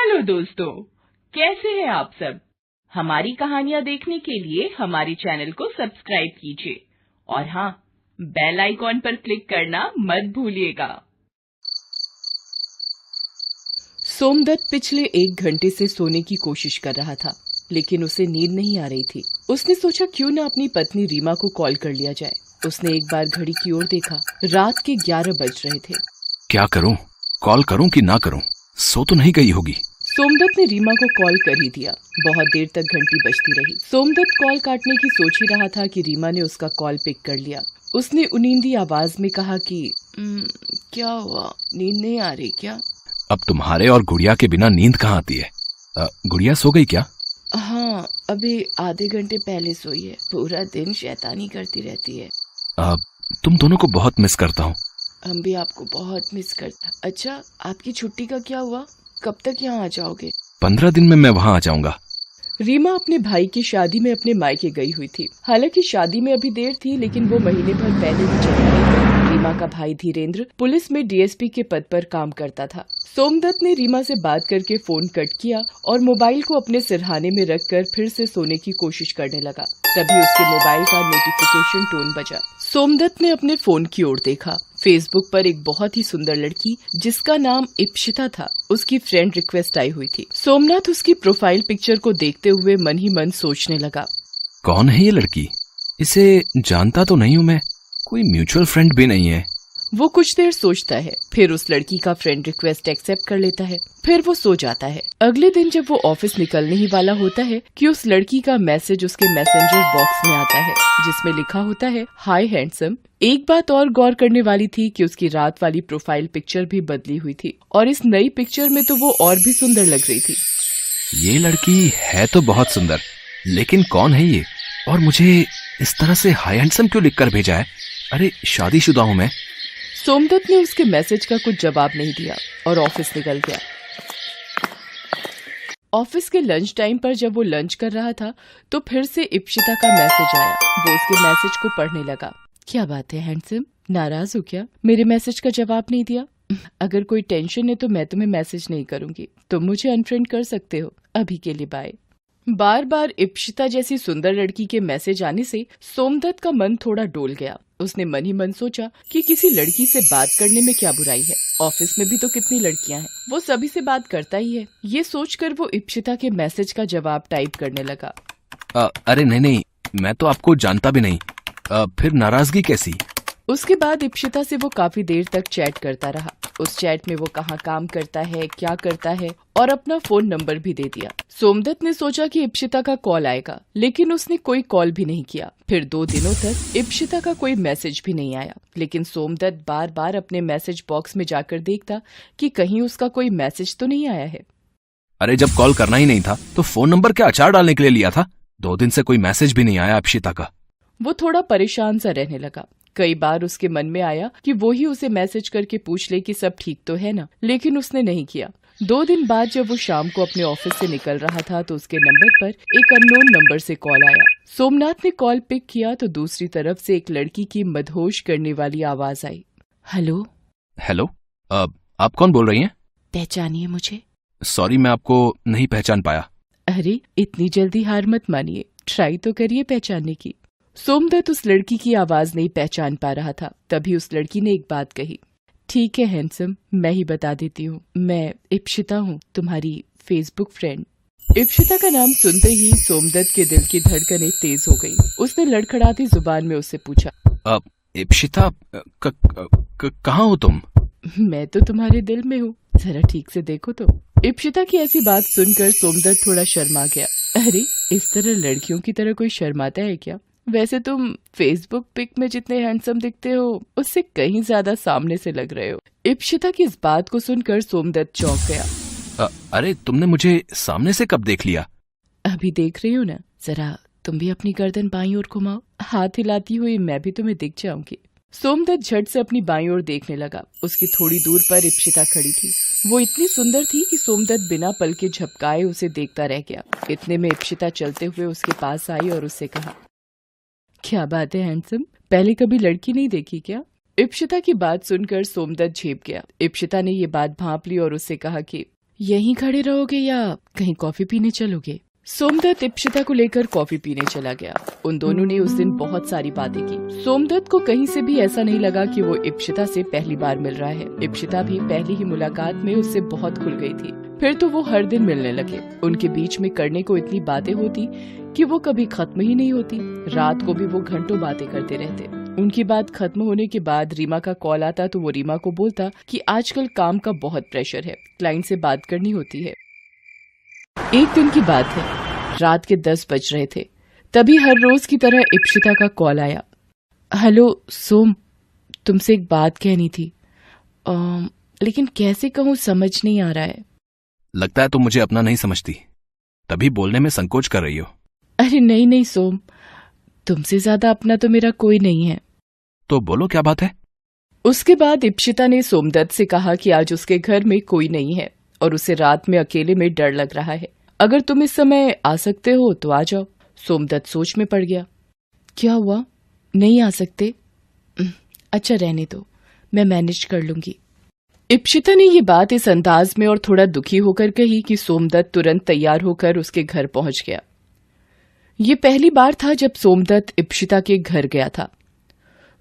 Hello दोस्तों, कैसे हैं आप सब। हमारी कहानियाँ देखने के लिए हमारे चैनल को सब्सक्राइब कीजिए और हाँ, बेल आइकॉन पर क्लिक करना मत भूलिएगा। सोमदत्त पिछले 1 घंटे से सोने की कोशिश कर रहा था, लेकिन उसे नींद नहीं आ रही थी। उसने सोचा क्यों न अपनी पत्नी रीमा को कॉल कर लिया जाए। उसने एक बार घड़ी की ओर देखा। रात के 11 बज रहे थे। क्या करूं? कॉल करूं कि ना करूं? सो तो नहीं गई होगी। सोमदत्त ने रीमा को कॉल कर ही दिया। बहुत देर तक घंटी बजती रही। सोमदत्त कॉल काटने की सोच ही रहा था कि रीमा ने उसका कॉल पिक कर लिया। उसने उनींदी आवाज में कहा कि क्या हुआ, नींद नहीं आ रही क्या? अब तुम्हारे और गुड़िया के बिना नींद कहाँ आती है? गुड़िया सो गई क्या? हाँ, अभी आधे घंटे पहले सोई है। पूरा दिन शैतानी करती रहती है। तुम दोनों को बहुत मिस करता हूँ। हम भी आपको बहुत मिस करते। अच्छा, आपकी छुट्टी का क्या हुआ? कब तक यहाँ आ जाओगे? 15 दिन में मैं वहाँ आ जाऊंगा। रीमा अपने भाई की शादी में अपने मायके गई हुई थी। हालांकि शादी में अभी देर थी, लेकिन वो महीने भर पहले ही चली गई थी। रीमा का भाई धीरेन्द्र पुलिस में डीएसपी के पद पर काम करता था। सोमदत्त ने रीमा से बात करके फोन कट किया और मोबाइल को अपने सिरहाने में रखकर फिर से सोने की कोशिश करने लगा। तभी उसके मोबाइल का नोटिफिकेशन टोन बजा। सोमदत्त ने अपने फोन की ओर देखा। फेसबुक पर एक बहुत ही सुंदर लड़की जिसका नाम इप्शिता था, उसकी फ्रेंड रिक्वेस्ट आई हुई थी। सोमनाथ उसकी प्रोफाइल पिक्चर को देखते हुए मन ही मन सोचने लगा, कौन है ये लड़की? इसे जानता तो नहीं हूँ मैं। कोई म्यूचुअल फ्रेंड भी नहीं है। वो कुछ देर सोचता है, फिर उस लड़की का फ्रेंड रिक्वेस्ट एक्सेप्ट कर लेता है। फिर वो सो जाता है। अगले दिन जब वो ऑफिस निकलने ही वाला होता है कि उस लड़की का मैसेज उसके मैसेंजर बॉक्स में आता है, जिसमें लिखा होता है, हाय हैंडसम। एक बात और गौर करने वाली थी कि उसकी रात वाली प्रोफाइल पिक्चर भी बदली हुई थी और इस नई पिक्चर में तो वो और भी सुंदर लग रही थी। ये लड़की है तो बहुत सुंदर, लेकिन कौन है ये? और मुझे इस तरह से हाय हैंडसम क्यों लिखकर भेजा है? अरे शादीशुदा हूँ मैं। सोमदत्त ने उसके मैसेज का कुछ जवाब नहीं दिया और ऑफिस निकल गया। ऑफिस के लंच टाइम पर जब वो लंच कर रहा था तो फिर से इप्शिता का मैसेज आया। वो उसके मैसेज को पढ़ने लगा। क्या बात है हैंडसम, नाराज हो क्या? मेरे मैसेज का जवाब नहीं दिया? अगर कोई टेंशन है तो मैं तुम्हें मैसेज नहीं करूंगी। तुम मुझे अनफ्रेंड कर सकते हो। अभी के लिए बाय। बार बार इप्शिता जैसी सुंदर लड़की के मैसेज आने से सोमदत्त का मन थोड़ा डोल गया। उसने मन ही मन सोचा कि किसी लड़की से बात करने में क्या बुराई है। ऑफिस में भी तो कितनी लड़कियां हैं, वो सभी से बात करता ही है। ये सोचकर वो इप्शिता के मैसेज का जवाब टाइप करने लगा। अरे नहीं, मैं तो आपको जानता भी नहीं। फिर नाराजगी कैसी? उसके बाद इप्शिता से वो काफी देर तक चैट करता रहा। उस चैट में वो कहाँ काम करता है, क्या करता है और अपना फोन नंबर भी दे दिया। सोमदत्त ने सोचा कि इप्शिता का कॉल आएगा, लेकिन उसने कोई कॉल भी नहीं किया। फिर 2 दिनों तक इप्शिता का कोई मैसेज भी नहीं आया, लेकिन सोमदत्त बार बार अपने मैसेज बॉक्स में जाकर देखता कि कहीं उसका कोई मैसेज तो नहीं आया है। अरे जब कॉल करना ही नहीं था तो फोन नंबर क्या अचार डालने के लिए लिया था? 2 दिन से कोई मैसेज भी नहीं आया इप्शिता का। वो थोड़ा परेशान सा रहने लगा। कई बार उसके मन में आया कि वो ही उसे मैसेज करके पूछ ले कि सब ठीक तो है ना, लेकिन उसने नहीं किया। 2 दिन बाद जब वो शाम को अपने ऑफिस से निकल रहा था तो उसके नंबर पर एक अननोन नंबर से कॉल आया। सोमनाथ ने कॉल पिक किया तो दूसरी तरफ से एक लड़की की मदहोश करने वाली आवाज आई। हेलो। हेलो, आप कौन बोल रही हैं? पहचानिए मुझे। सॉरी, मैं आपको नहीं पहचान पाया। अरे इतनी जल्दी हार मत मानिए, ट्राई तो करिए पहचानने की। सोमदत्त उस लड़की की आवाज नहीं पहचान पा रहा था। तभी उस लड़की ने एक बात कही। ठीक है हैंडसम, मैं ही बता देती हूँ। मैं इप्शिता हूँ, तुम्हारी फेसबुक फ्रेंड। इप्शिता का नाम सुनते ही सोमदत्त के दिल की धड़कनें तेज हो गई। उसने लड़खड़ाती जुबान में उससे पूछा, इप्शिता, कहाँ हो तुम? मैं तो तुम्हारे दिल में हूँ, जरा ठीक से देखो तो। इप्शिता की ऐसी बात सुनकर सोमदत्त थोड़ा शर्मा गया। अरे इस तरह लड़कियों की तरह कोई शर्माता है क्या? वैसे तुम फेसबुक पिक में जितने हैंडसम दिखते हो उससे कहीं ज्यादा सामने से लग रहे हो। इप्शिता की इस बात को सुनकर सोमदत्त चौंक गया। अरे तुमने मुझे सामने से कब देख लिया? अभी देख रही हूँ ना, जरा तुम भी अपनी गर्दन बाईं ओर घुमाओ, हाथ हिलाती हुई मैं भी तुम्हें दिख जाऊंगी। सोमदत्त झट से अपनी बाईं ओर देखने लगा। उसकी थोड़ी दूर पर इप्शिता खड़ी थी। वो इतनी सुंदर थी कि सोमदत्त बिना पल के झपकाए उसे देखता रह गया। इतने में इप्शिता चलते हुए उसके पास आई और उससे कहा, क्या बात है हैंडसम, पहले कभी लड़की नहीं देखी क्या? इप्शिता की बात सुनकर सोमदत्त झेप गया। इप्शिता ने ये बात भांप ली और उससे कहा कि यहीं खड़े रहोगे या कहीं कॉफी पीने चलोगे? सोमदत्त इप्शिता को लेकर कॉफी पीने चला गया। उन दोनों ने उस दिन बहुत सारी बातें की। सोमदत्त को कहीं से भी ऐसा नहीं लगा कि वो इप्शिता से पहली बार मिल रहा है। इप्शिता भी पहली ही मुलाकात में उससे बहुत खुल गई थी। फिर तो वो हर दिन मिलने लगे। उनके बीच में करने को इतनी बातें होती कि वो कभी खत्म ही नहीं होती। रात को भी वो घंटों बातें करते रहते। उनकी बात खत्म होने के बाद रीमा का कॉल आता तो वो रीमा को बोलता कि आजकल काम का बहुत प्रेशर है, क्लाइंट से बात करनी होती है। एक दिन की बात है, रात के 10 बज रहे थे। तभी हर रोज की तरह इप्शिता का कॉल आया। हेलो सोम, तुमसे एक बात कहनी थी, लेकिन कैसे कहूँ समझ नहीं आ रहा है। लगता है तुम मुझे अपना नहीं समझती, तभी बोलने में संकोच कर रही हो। अरे नहीं नहीं सोम, तुमसे ज्यादा अपना तो मेरा कोई नहीं है। तो बोलो क्या बात है। उसके बाद इप्शिता ने सोमदत्त से कहा कि आज उसके घर में कोई नहीं है और उसे रात में अकेले में डर लग रहा है। अगर तुम इस समय आ सकते हो तो आ जाओ। सोमदत्त सोच में पड़ गया। क्या हुआ, नहीं आ सकते? अच्छा रहने दो, मैं मैनेज कर लूंगी। इप्शिता ने ये बात इस अंदाज में और थोड़ा दुखी होकर कही कि सोमदत्त तुरंत तैयार होकर उसके घर पहुंच गया। ये पहली बार था जब सोमदत्त इप्शिता के घर गया था।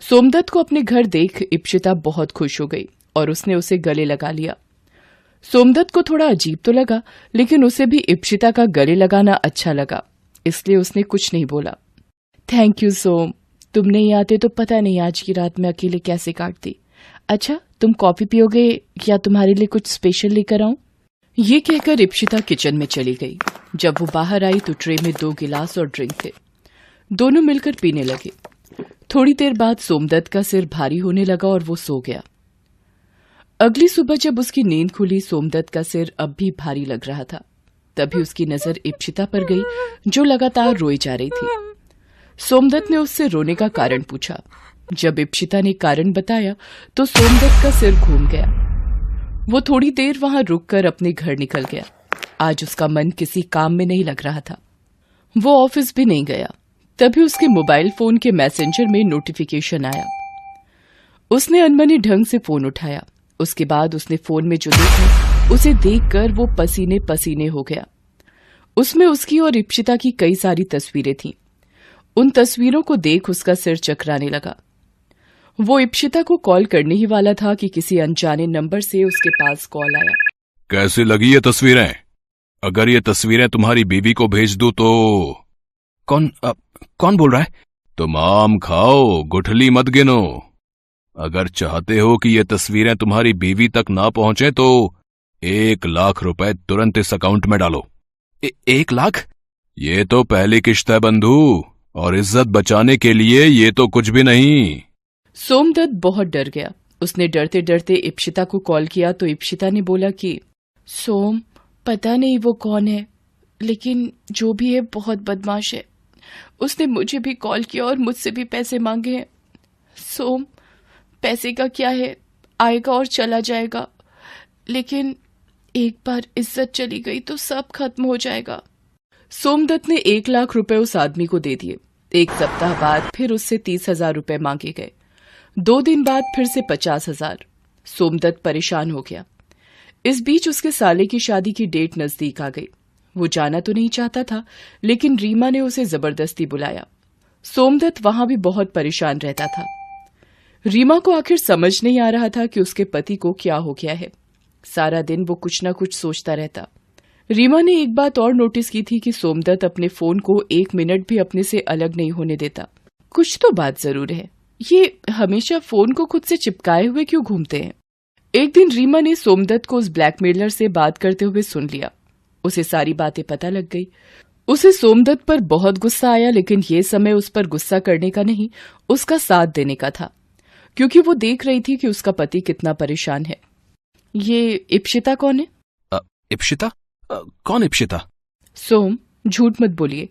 सोमदत्त को अपने घर देख इप्शिता बहुत खुश हो गई और उसने उसे गले लगा लिया। सोमदत्त को थोड़ा अजीब तो लगा, लेकिन उसे भी इप्शिता का गले लगाना अच्छा लगा, इसलिए उसने कुछ नहीं बोला। थैंक यू सोम, तुम नहीं आते तो पता नहीं आज की रात में अकेले कैसे काटती। अच्छा, तुम कॉफी पियोगे या तुम्हारे लिए कुछ स्पेशल लेकर आऊं? ये कहकर इप्शिता किचन में चली गई। जब वो बाहर आई तो ट्रे में 2 गिलास और ड्रिंक थे। दोनों मिलकर पीने लगे। थोड़ी देर बाद सोमदत्त का सिर भारी होने लगा और वो सो गया। अगली सुबह जब उसकी नींद खुली, सोमदत्त का सिर अब भी भारी लग रहा था। तभी उसकी नजर इप्शिता पर गई, जो लगातार रोई जा रही थी। सोमदत्त ने उससे रोने का कारण पूछा। जब इप्शिता ने कारण बताया तो सोमदत्त का सिर घूम गया। वो थोड़ी देर वहां रुककर अपने घर निकल गया। आज उसका मन किसी काम में नहीं लग रहा था। वो ऑफिस भी नहीं गया। तभी उसके मोबाइल फोन के मैसेंजर में नोटिफिकेशन आया। उसने अनमने ढंग से फोन उठाया। उसके बाद उसने फोन में जो देखा उसे देखकर वो पसीने पसीने हो गया। उसमें उसकी और इप्शिता की कई सारी तस्वीरें थीं। उन तस्वीरों को देख उसका सिर चकराने लगा। वो इप्शिता को कॉल करने ही वाला था कि किसी अनजाने नंबर से उसके पास कॉल आया। कैसी लगी ये तस्वीरें? अगर ये तस्वीरें तुम्हारी बीवी को भेज दूं तो? कौन बोल रहा है? तुम आम खाओ, गुठली मत गिनो। अगर चाहते हो कि ये तस्वीरें तुम्हारी बीवी तक ना पहुंचे तो 1 लाख रुपए तुरंत इस अकाउंट में डालो। 1 लाख? ये तो पहली किश्त है बंधु, और इज्जत बचाने के लिए ये तो कुछ भी नहीं। सोमदत्त बहुत डर गया। उसने डरते डरते इप्शिता को कॉल किया तो इप्शिता ने बोला कि सोम, पता नहीं वो कौन है, लेकिन जो भी है बहुत बदमाश है। उसने मुझे भी कॉल किया और मुझसे भी पैसे मांगे हैं। सोम, पैसे का क्या है, आएगा और चला जाएगा, लेकिन एक बार इज्जत चली गई तो सब खत्म हो जाएगा। सोमदत्त ने 1 लाख रुपए उस आदमी को दे दिए। 1 सप्ताह बाद फिर उससे 30,000 रुपए मांगे गए। 2 दिन बाद फिर से 50,000। सोमदत्त परेशान हो गया। इस बीच उसके साले की शादी की डेट नजदीक आ गई। वो जाना तो नहीं चाहता था, लेकिन रीमा ने उसे जबरदस्ती बुलाया। सोमदत्त वहां भी बहुत परेशान रहता था। रीमा को आखिर समझ नहीं आ रहा था कि उसके पति को क्या हो गया है। सारा दिन वो कुछ न कुछ सोचता रहता। रीमा ने एक बात और नोटिस की थी कि सोमदत्त अपने फोन को 1 मिनट भी अपने से अलग नहीं होने देता। कुछ तो बात जरूर है, ये हमेशा फोन को खुद से चिपकाए हुए क्यों घूमते हैं। एक दिन रीमा ने सोमदत्त को उस ब्लैकमेलर से बात करते हुए सुन लिया। उसे सारी बातें पता लग गई। उसे सोमदत्त पर बहुत गुस्सा आया, लेकिन ये समय उस पर गुस्सा करने का नहीं, उसका साथ देने का था, क्योंकि वो देख रही थी कि उसका पति कितना परेशान है। ये इप्शिता कौन है? इप्शिता? कौन इप्शिता? सोम, झूठ मत बोलिए,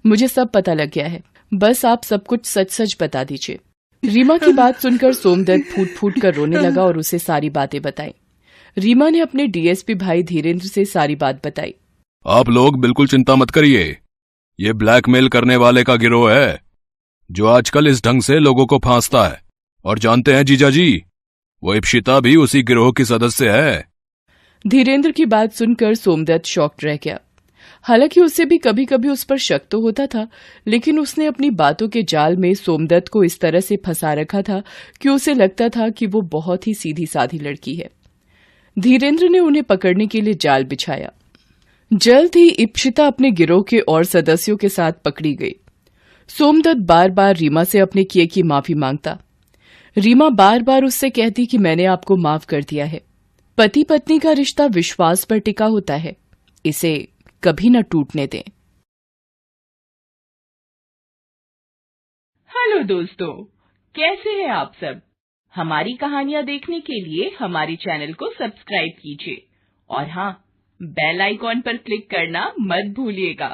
मुझे सब पता लग गया है। बस आप सब कुछ सच सच बता दीजिए। रीमा की बात सुनकर सोमदत्त फूट फूट कर रोने लगा और उसे सारी बातें बताई। रीमा ने अपने डीएसपी भाई धीरेन्द्र से सारी बात बताई। आप लोग बिल्कुल चिंता मत करिए, ये ब्लैकमेल करने वाले का गिरोह है जो आजकल इस ढंग से लोगों को फांसता है। और जानते हैं जीजा जी, वो इप्शिता भी उसी गिरोह की सदस्य है। धीरेन्द्र की बात सुनकर सोमदत्त शॉक्ड रह गया। हालांकि उसे भी कभी कभी उस पर शक तो होता था, लेकिन उसने अपनी बातों के जाल में सोमदत्त को इस तरह से फंसा रखा था कि उसे लगता था कि वो बहुत ही सीधी साधी लड़की है। धीरेन्द्र ने उन्हें पकड़ने के लिए जाल बिछाया। जल्द ही इप्शिता अपने गिरोह के और सदस्यों के साथ पकड़ी गई। सोमदत्त बार बार रीमा से अपने किए की माफी मांगता। रीमा बार बार उससे कहती कि मैंने आपको माफ कर दिया है। पति पत्नी का रिश्ता विश्वास पर टिका होता है, इसे कभी न टूटने दें। हेलो दोस्तों, कैसे हैं आप सब? हमारी कहानियां देखने के लिए हमारे चैनल को सब्सक्राइब कीजिए और हाँ, बेल आइकॉन पर क्लिक करना मत भूलिएगा।